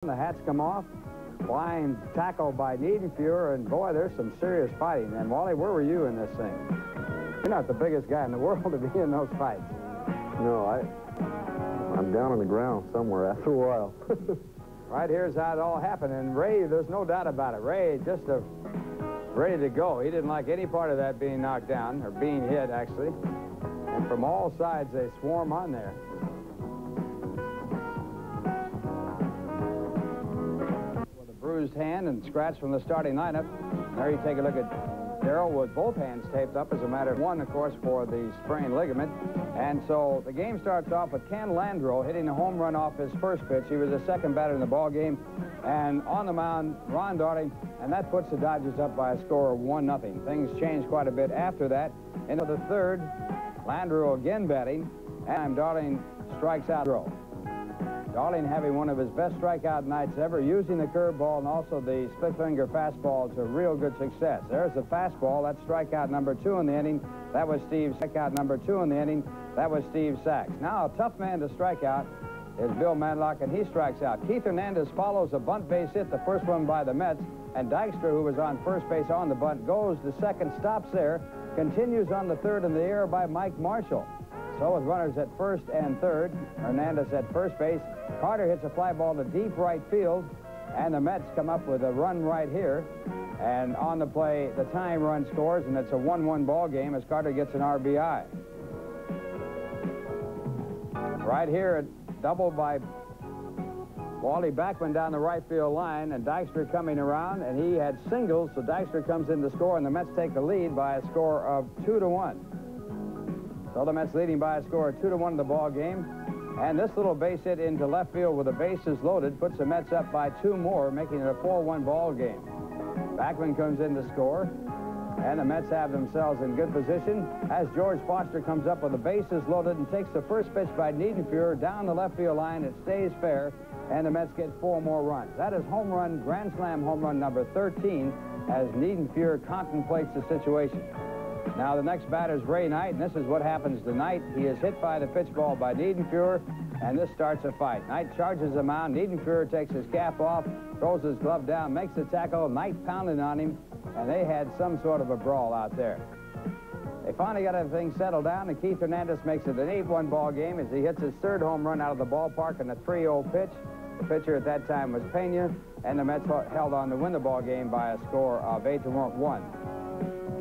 The hats come off. Flying tackle by Niedenfuhr, and boy, there's some serious fighting. And Wally, where were you in this thing? You're not the biggest guy in the world to be in those fights. No, I'm down on the ground somewhere after a while. Right here's how it all happened. And Ray, there's no doubt about it. Ray just ready to go. He didn't like any part of that being knocked down, or being hit, actually. And from all sides, they swarm on there. Bruised hand and scratch from the starting lineup. There you take a look at Darrell with both hands taped up, as a matter of one, of course, for the sprained ligament. And so the game starts off with Ken Landreau hitting a home run off his first pitch. He was the second batter in the ball game. And on the mound, Ron Darling, and that puts the Dodgers up by a score of 1-0. Things changed quite a bit after that. Into the third, Landreau again batting, and Darling strikes out. Darling having one of his best strikeout nights ever, using the curveball and also the split-finger fastball to real good success. There's the fastball. That's strikeout number 2 in the inning. That was Steve. Strikeout number 2 in the inning. That was Steve Sachs. Now a tough man to strike out is Bill Madlock, and he strikes out. Keith Hernandez follows a bunt base hit, the first one by the Mets, and Dykstra, who was on first base on the bunt, goes to second, stops there, continues on the third in the air by Mike Marshall. So with runners at first and third, Hernandez at first base, Carter hits a fly ball to deep right field, and the Mets come up with a run right here. And on the play, the tying run scores, and it's a 1-1 ball game as Carter gets an RBI. Right here, a double by Wally Backman down the right field line, and Dykstra coming around, and he had singles, so Dykstra comes in to score, and the Mets take the lead by a score of 2-1. So the Mets leading by a score of 2-1 in the ball game. And this little base hit into left field with the bases loaded puts the Mets up by 2 more, making it a 4-1 ball game. Backman comes in to score, and the Mets have themselves in good position as George Foster comes up with the bases loaded and takes the first pitch by Niedenfuhr down the left field line. It stays fair, and the Mets get 4 more runs. That is home run, grand slam home run number 13 as Niedenfuhr contemplates the situation. Now the next batter is Ray Knight, and this is what happens tonight. He is hit by the pitch ball by Niedenfuhr, and this starts a fight. Knight charges the mound. Niedenfuhr takes his cap off, throws his glove down, makes the tackle. Knight pounding on him, and they had some sort of a brawl out there. They finally got everything settled down, and Keith Hernandez makes it an 8-1 ball game as he hits his third home run out of the ballpark in a 3-0 pitch. The pitcher at that time was Pena, and the Mets held on to win the ball game by a score of 8-1.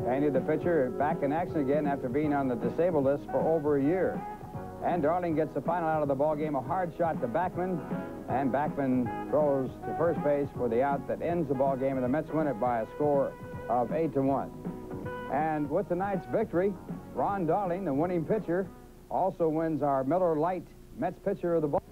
Pena, the pitcher, back in action again after being on the disabled list for over a year. And Darling gets the final out of the ball game, a hard shot to Backman, and Backman throws to first base for the out that ends the ball game, and the Mets win it by a score of 8-1. And with tonight's victory, Ron Darling, the winning pitcher, also wins our Miller Lite Mets pitcher of the ball.